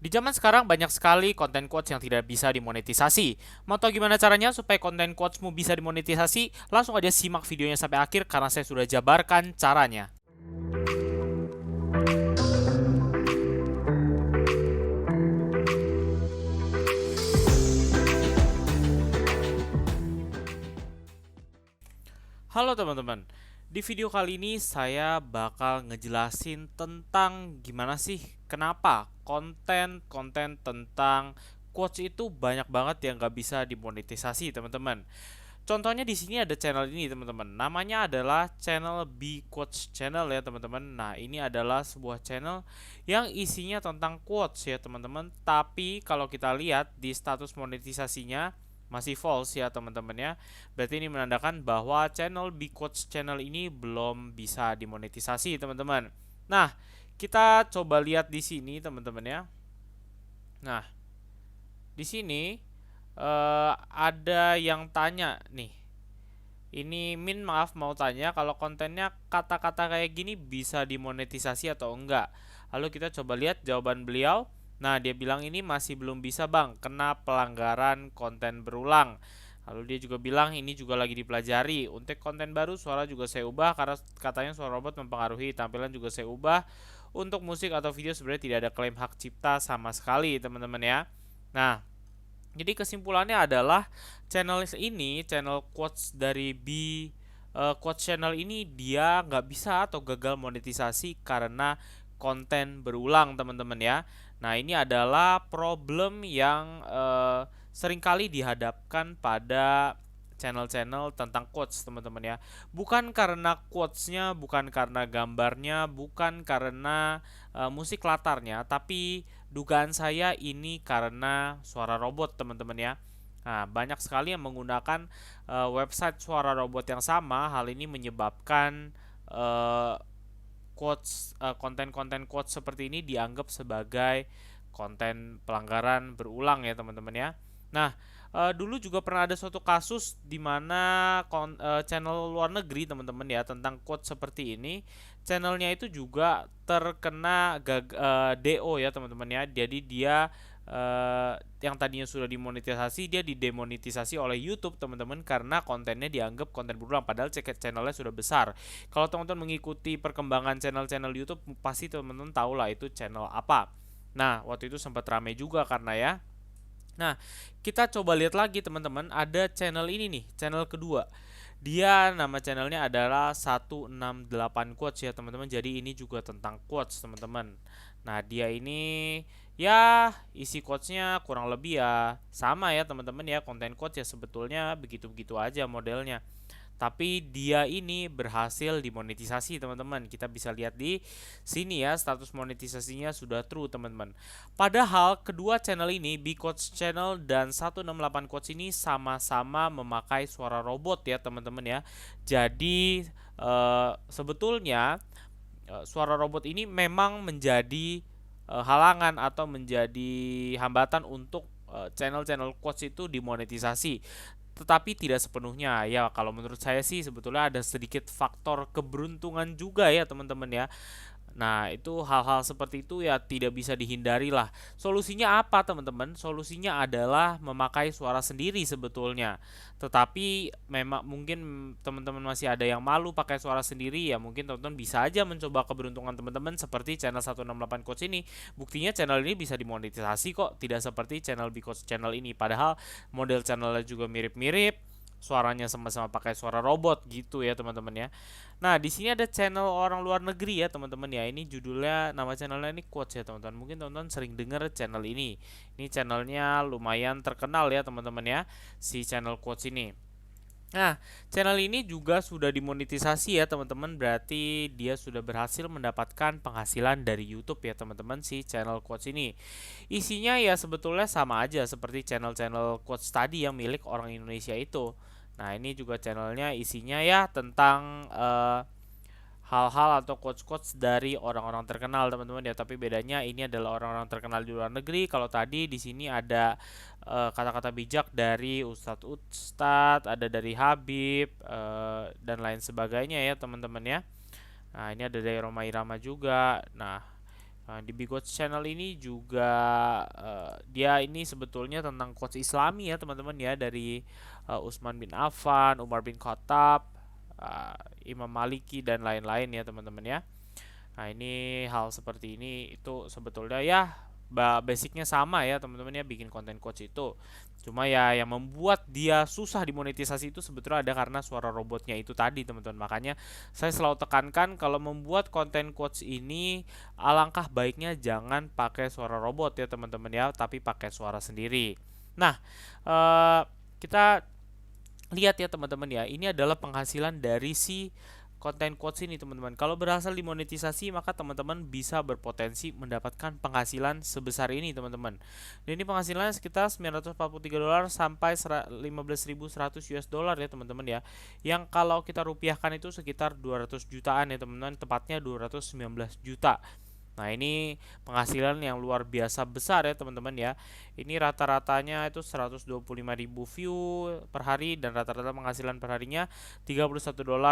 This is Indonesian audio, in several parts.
Di zaman sekarang banyak sekali konten quotes yang tidak bisa dimonetisasi. Mau tahu gimana caranya supaya konten quotesmu bisa dimonetisasi? Langsung aja simak videonya sampai akhir karena saya sudah jabarkan caranya. Halo teman-teman, di video kali ini saya bakal ngejelasin tentang gimana sih kenapa konten-konten tentang quotes itu banyak banget yang gak bisa dimonetisasi teman-teman. Contohnya di sini ada channel ini teman-teman. Namanya adalah channel B Quotes Channel ya teman-teman. Nah, ini adalah sebuah channel yang isinya tentang quotes ya teman-teman. Tapi kalau kita lihat di status monetisasinya masih false ya teman-teman ya. Berarti ini menandakan bahwa channel B Quotes Channel ini belum bisa dimonetisasi teman-teman. Nah, kita coba lihat di sini teman-teman ya. Nah, di sini ada yang tanya nih. Ini Min maaf mau tanya kalau kontennya kata-kata kayak gini bisa dimonetisasi atau enggak. Lalu kita coba lihat jawaban beliau. Nah, dia bilang ini masih belum bisa bang, kena pelanggaran konten berulang. Lalu dia juga bilang ini juga lagi dipelajari. Untuk konten baru suara juga saya ubah karena katanya suara robot mempengaruhi. Tampilan juga saya ubah. Untuk musik atau video sebenarnya tidak ada klaim hak cipta sama sekali teman-teman ya. Nah, jadi kesimpulannya adalah channel quotes dari Quotes Channel ini dia nggak bisa atau gagal monetisasi karena konten berulang teman-teman ya. Nah ini adalah problem yang seringkali dihadapkan pada channel-channel tentang quotes teman-teman ya. Bukan karena quotesnya, bukan karena gambarnya, bukan karena musik latarnya, tapi dugaan saya ini karena suara robot teman-teman ya. Nah, banyak sekali yang menggunakan website suara robot yang sama. Hal ini menyebabkan uh, konten-konten quotes seperti ini dianggap sebagai konten pelanggaran berulang ya teman-teman ya. Nah, dulu juga pernah ada suatu kasus di mana channel luar negeri teman-teman ya tentang quote seperti ini. Channelnya itu juga terkena DO ya teman-teman ya. Jadi dia yang tadinya sudah dimonetisasi dia didemonetisasi oleh YouTube teman-teman karena kontennya dianggap konten berulang padahal channelnya sudah besar. Kalau teman-teman mengikuti perkembangan channel-channel YouTube pasti teman-teman tahu lah itu channel apa. Nah, waktu itu sempat ramai juga karena ya. Nah, kita coba lihat lagi teman-teman, ada channel ini nih, channel kedua. Dia nama channelnya adalah 168 quotes ya teman-teman. Jadi ini juga tentang quotes teman-teman. Nah, dia ini ya isi quotesnya kurang lebih ya sama ya teman-teman ya, konten quotes ya sebetulnya begitu-begitu aja modelnya. Tapi dia ini berhasil dimonetisasi teman-teman. Kita bisa lihat di sini ya status monetisasinya sudah true teman-teman. Padahal kedua channel ini Bcoach Channel dan 168 Coach ini sama-sama memakai suara robot ya teman-teman ya. Jadi sebetulnya suara robot ini memang menjadi halangan atau menjadi hambatan untuk channel-channel quotes itu dimonetisasi, tetapi tidak sepenuhnya ya. Kalau menurut saya sih sebetulnya ada sedikit faktor keberuntungan juga ya teman-teman ya. Nah, itu hal-hal seperti itu ya tidak bisa dihindari lah. Solusinya apa, teman-teman? Solusinya adalah memakai suara sendiri sebetulnya. Tetapi memang mungkin teman-teman masih ada yang malu pakai suara sendiri ya. Mungkin teman-teman bisa aja mencoba keberuntungan teman-teman seperti channel 168 Coach ini. Buktinya channel ini bisa dimonetisasi kok, tidak seperti channel Because Channel ini. Padahal model channelnya juga mirip-mirip, suaranya sama-sama pakai suara robot gitu ya teman-teman ya. Nah, di sini ada channel orang luar negeri ya teman-teman ya. Ini judulnya, nama channelnya ini Quotes ya teman-teman. Mungkin teman-teman sering dengar channel ini. Ini channelnya lumayan terkenal ya teman-teman ya, si channel Quotes ini. Nah, channel ini juga sudah dimonetisasi ya teman-teman. Berarti dia sudah berhasil mendapatkan penghasilan dari YouTube ya teman-teman, si channel Quotes ini. Isinya ya sebetulnya sama aja seperti channel-channel Quotes tadi yang milik orang Indonesia itu. Nah, ini juga channelnya isinya ya tentang hal-hal atau quotes-quotes dari orang-orang terkenal teman-teman ya. Tapi bedanya ini adalah orang-orang terkenal di luar negeri. Kalau tadi di sini ada kata-kata bijak dari ustadz-ustadz, ada dari Habib dan lain sebagainya ya teman-teman ya. Nah, ini ada dari Roma Irama juga. Nah, Nah, di Big Watch Channel ini juga dia ini sebetulnya tentang quotes Islami ya teman-teman ya, dari Utsman bin Affan, Umar bin Khattab, Imam Maliki dan lain-lain ya teman-teman ya. Nah, ini hal seperti ini itu sebetulnya ya basicnya sama ya teman-teman ya, bikin konten coach itu. Cuma ya yang membuat dia susah dimonetisasi itu sebetulnya ada karena suara robotnya itu tadi teman-teman. Makanya saya selalu tekankan kalau membuat konten coach ini alangkah baiknya jangan pakai suara robot ya teman-teman ya, tapi pakai suara sendiri. Nah, eh, kita lihat ya teman-teman ya, ini adalah penghasilan dari si konten quotes ini teman-teman. Kalau berhasil dimonetisasi maka teman-teman bisa berpotensi mendapatkan penghasilan sebesar ini teman-teman. Dan ini penghasilannya sekitar $943 sampai 15.100 US dollar ya teman-teman ya. Yang kalau kita rupiahkan itu sekitar 200 jutaan ya teman-teman, tepatnya 219 juta. Nah, ini penghasilan yang luar biasa besar ya teman-teman ya. Ini rata-ratanya itu 125.000 view per hari dan rata-rata penghasilan per harinya $31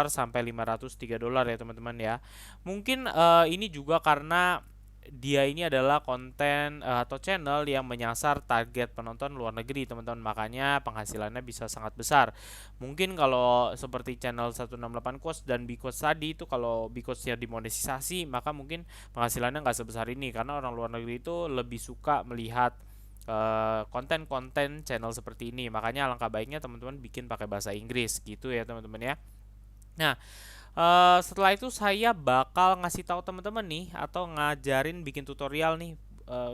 sampai $503 ya teman-teman ya. Mungkin ini juga karena dia ini adalah konten atau channel yang menyasar target penonton luar negeri teman-teman, makanya penghasilannya bisa sangat besar. Mungkin kalau seperti channel 168 Coach dan Bcoach tadi itu, kalau Bcoachnya dimonetisasi maka mungkin penghasilannya nggak sebesar ini, karena orang luar negeri itu lebih suka melihat konten-konten channel seperti ini. Makanya alangkah baiknya teman-teman bikin pakai bahasa Inggris gitu ya teman-teman ya. Nah, setelah itu saya bakal ngasih tahu teman-teman nih atau ngajarin bikin tutorial nih,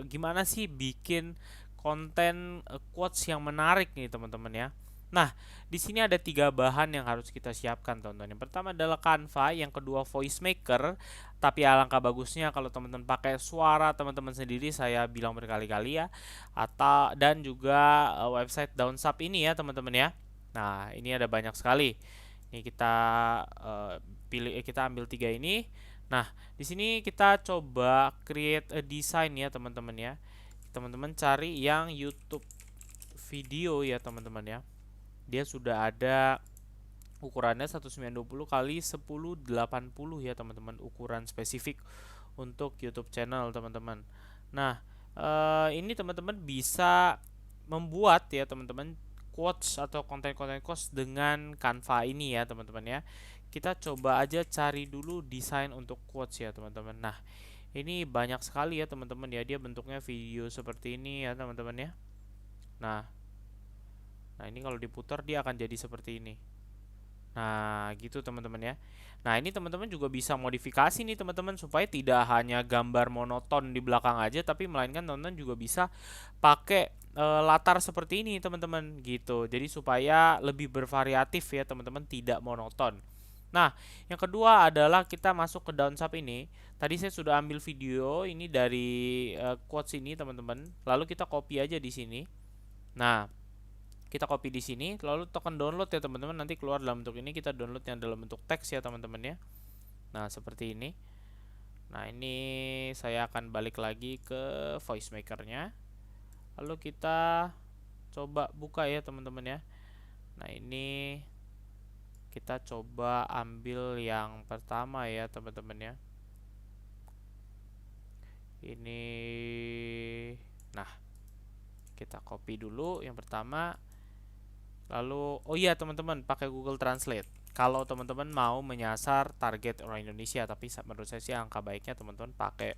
gimana sih bikin konten quotes yang menarik nih teman-teman ya. Nah, di sini ada 3 bahan yang harus kita siapkan teman-teman. Yang pertama adalah Canva, yang kedua Voice Maker. Tapi alangkah bagusnya kalau teman-teman pakai suara teman-teman sendiri, saya bilang berkali-kali ya. Atau dan juga website Downsub ini ya teman-teman ya. Nah, ini ada banyak sekali. Ini kita kita ambil 3 ini. Nah, di sini kita coba create a design ya teman-teman ya. Teman-teman cari yang YouTube video ya teman-teman ya. Dia sudah ada ukurannya 1920 kali 1080 ya teman-teman, ukuran spesifik untuk YouTube channel teman-teman. Nah, ini teman-teman bisa membuat ya teman-teman quotes atau konten-konten quotes dengan Canva ini ya teman-teman ya. Kita coba aja cari dulu desain untuk quotes ya teman-teman. Nah, ini banyak sekali ya teman-teman ya, dia bentuknya video seperti ini ya teman-teman ya. Nah, ini kalau diputar dia akan jadi seperti ini. Nah, gitu teman-teman ya. Nah, ini teman-teman juga bisa modifikasi nih teman-teman, supaya tidak hanya gambar monoton di belakang aja, tapi melainkan teman-teman juga bisa pakai latar seperti ini teman-teman gitu. Jadi supaya lebih bervariatif ya teman-teman, tidak monoton. Nah, yang kedua adalah kita masuk ke Downsub ini. Tadi saya sudah ambil video ini dari quotes ini teman-teman. Lalu kita copy aja di sini. Nah, kita copy di sini, lalu tekan download ya teman-teman, nanti keluar dalam bentuk ini. Kita download yang dalam bentuk teks ya teman-teman ya. Nah, seperti ini. Nah, ini saya akan balik lagi ke voice makernya, lalu kita coba buka ya teman-teman ya. Nah, ini kita coba ambil yang pertama ya teman-teman ya. Ini, nah, kita copy dulu yang pertama. Lalu, oh iya teman-teman, pakai Google Translate kalau teman-teman mau menyasar target orang Indonesia. Tapi menurut saya sih angka baiknya teman-teman pakai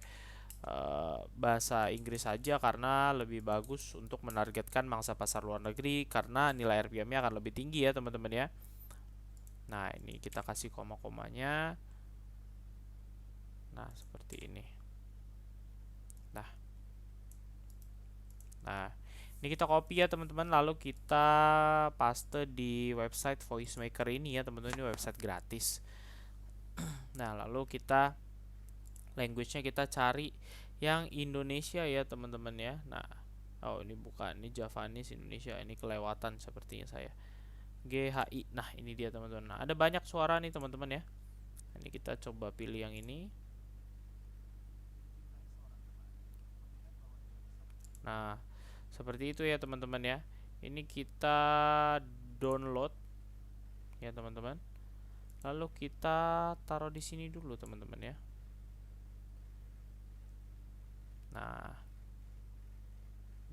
bahasa Inggris saja, karena lebih bagus untuk menargetkan mangsa pasar luar negeri, karena nilai RPM-nya akan lebih tinggi ya teman-teman ya. Nah, ini kita kasih koma-komanya. Nah, seperti ini. Nah, ini kita copy ya teman-teman, lalu kita paste di website Voice Maker ini ya teman-teman. Ini website gratis. Nah, lalu kita language-nya kita cari yang Indonesia ya teman-teman ya. Nah, oh ini bukan, ini Javanese Indonesia, ini kelewatan sepertinya saya. GHI. Nah, ini dia teman-teman. Nah, ada banyak suara nih teman-teman ya. Ini kita coba pilih yang ini. Nah, seperti itu ya teman-teman ya. Ini kita download ya teman-teman. Lalu kita taruh di sini dulu teman-teman ya. Nah,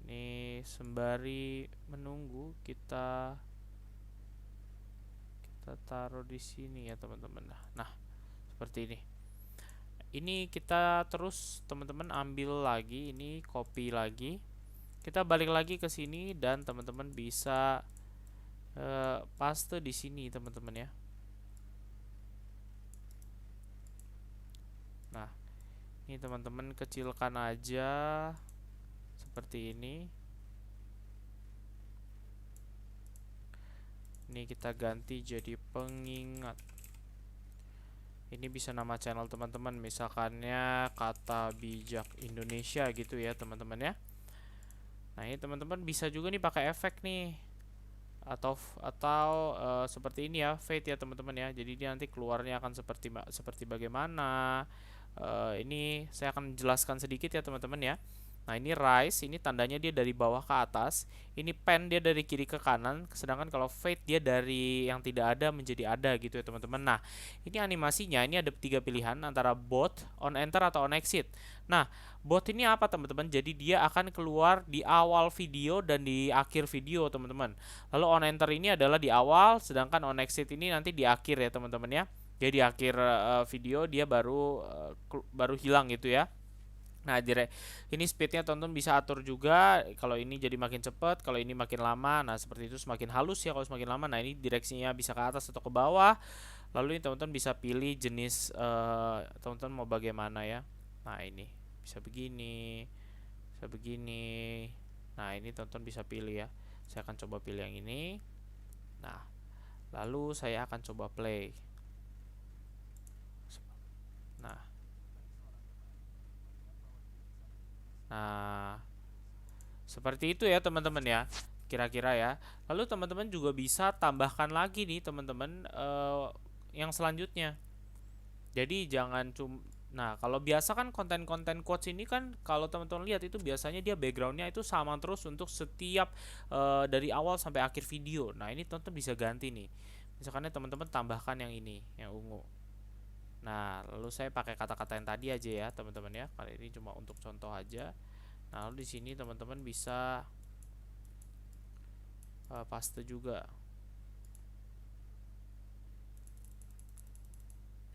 ini sembari menunggu kita taruh di sini ya teman-teman. Nah, seperti ini. Ini kita terus teman-teman ambil lagi, ini copy lagi. Kita balik lagi ke sini dan teman-teman bisa paste di sini teman-teman ya. Nah, ini teman-teman kecilkan aja seperti ini. Ini kita ganti jadi pengingat. Ini bisa nama channel teman-teman, misalkannya Kata Bijak Indonesia gitu ya teman-teman ya. Nah, ini teman-teman bisa juga nih pakai efek nih. Atau seperti ini ya, fade ya teman-teman ya. Jadi dia nanti keluarnya akan seperti bagaimana. Ini saya akan jelaskan sedikit ya teman-teman ya. Nah, ini rise, ini tandanya dia dari bawah ke atas. Ini pen dia dari kiri ke kanan. Sedangkan kalau fade dia dari yang tidak ada menjadi ada gitu ya teman-teman. Nah, ini animasinya, ini ada 3 pilihan antara both, on enter atau on exit. Nah, both ini apa teman-teman? Jadi dia akan keluar di awal video dan di akhir video teman-teman. Lalu on enter ini adalah di awal, sedangkan on exit ini nanti di akhir ya teman-teman ya. Jadi di akhir video dia baru hilang gitu ya. Nah, ini speednya tonton bisa atur juga. Kalau ini jadi makin cepat, kalau ini makin lama. Nah, seperti itu semakin halus ya kalau semakin lama. Nah, ini direksinya bisa ke atas atau ke bawah. Lalu ini teman-teman bisa pilih jenis teman-teman mau bagaimana ya. Nah, ini bisa begini, bisa begini. Nah, ini teman-teman bisa pilih ya. Saya akan coba pilih yang ini. Nah, lalu saya akan coba play. Nah, seperti itu ya teman-teman ya, kira-kira ya. Lalu teman-teman juga bisa tambahkan lagi nih teman-teman yang selanjutnya. Jadi jangan Nah, kalau biasa kan konten-konten quotes ini kan kalau teman-teman lihat itu biasanya dia backgroundnya itu sama terus untuk setiap dari awal sampai akhir video. Nah, ini teman-teman bisa ganti nih. Misalkan teman-teman tambahkan yang ini, yang ungu. Nah, lalu saya pakai kata-kata yang tadi aja ya teman-teman ya. Kali ini cuma untuk contoh aja. Nah, lalu di sini teman-teman bisa paste juga.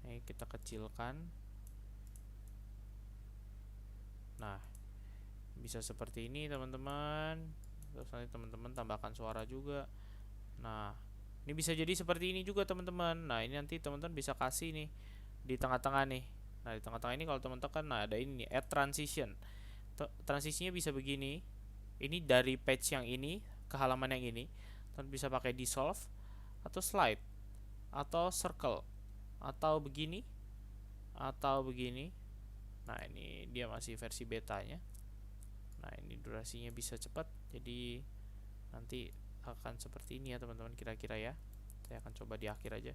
Ini kita kecilkan. Nah, bisa seperti ini teman-teman. Terus nanti teman-teman tambahkan suara juga. Nah, ini bisa jadi seperti ini juga teman-teman. Nah, ini nanti teman-teman bisa kasih nih di tengah-tengah nih. Nah, di tengah-tengah ini kalau teman-teman kan ada ini nih, add transition. Transisinya bisa begini. Ini dari page yang ini ke halaman yang ini. Teman bisa pakai dissolve atau slide atau circle atau begini atau begini. Nah, ini dia masih versi betanya. Nah, ini durasinya bisa cepat. Jadi nanti akan seperti ini ya teman-teman kira-kira ya. Saya akan coba di akhir aja.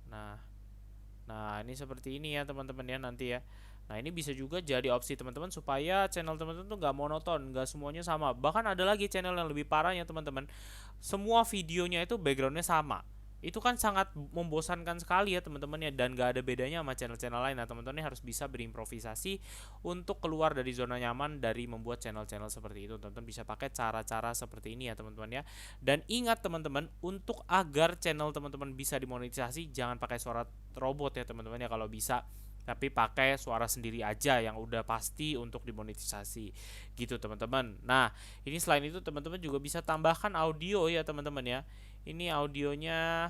Nah, ini seperti ini ya teman-teman ya nanti ya. Nah, ini bisa juga jadi opsi teman-teman supaya channel teman-teman tuh nggak monoton, nggak semuanya sama. Bahkan ada lagi channel yang lebih parah ya teman-teman. Semua videonya itu backgroundnya sama. Itu kan sangat membosankan sekali ya teman-teman ya, dan gak ada bedanya sama channel-channel lain. Nah, teman-teman harus bisa berimprovisasi untuk keluar dari zona nyaman dari membuat channel-channel seperti itu. Teman-teman bisa pakai cara-cara seperti ini ya teman-teman ya. Dan ingat teman-teman, untuk agar channel teman-teman bisa dimonetisasi, jangan pakai suara robot ya teman-teman ya kalau bisa, tapi pakai suara sendiri aja yang udah pasti untuk dimonetisasi gitu teman-teman. Nah, ini selain itu teman-teman juga bisa tambahkan audio ya teman-teman ya. Ini audionya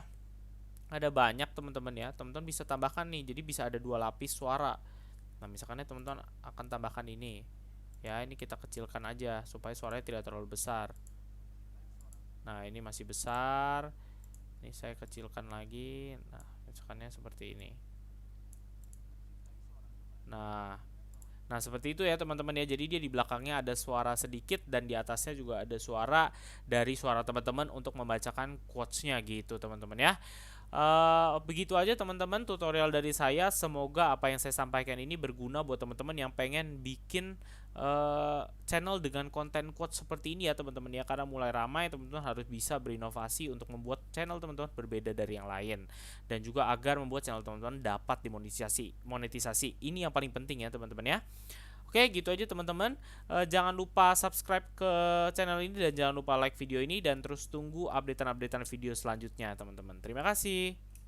ada banyak teman-teman ya. Teman-teman bisa tambahkan nih, jadi bisa ada 2 lapis suara. Nah, misalkan teman-teman akan tambahkan ini ya, ini kita kecilkan aja supaya suaranya tidak terlalu besar. Nah, ini masih besar. Ini saya kecilkan lagi. Nah, misalkannya seperti ini. Nah, seperti itu ya teman-teman ya. Jadi dia di belakangnya ada suara sedikit dan di atasnya juga ada suara dari suara teman-teman untuk membacakan quotes-nya gitu teman-teman ya. Begitu aja teman-teman tutorial dari saya. Semoga apa yang saya sampaikan ini berguna buat teman-teman yang pengen bikin channel dengan konten quotes seperti ini ya teman-teman ya. Karena mulai ramai, teman-teman harus bisa berinovasi untuk membuat channel teman-teman berbeda dari yang lain, dan juga agar membuat channel teman-teman dapat dimonetisasi. Ini yang paling penting ya teman-teman ya. Oke, gitu aja teman-teman. Jangan lupa subscribe ke channel ini dan jangan lupa like video ini dan terus tunggu updatean-updatean video selanjutnya teman-teman. Terima kasih.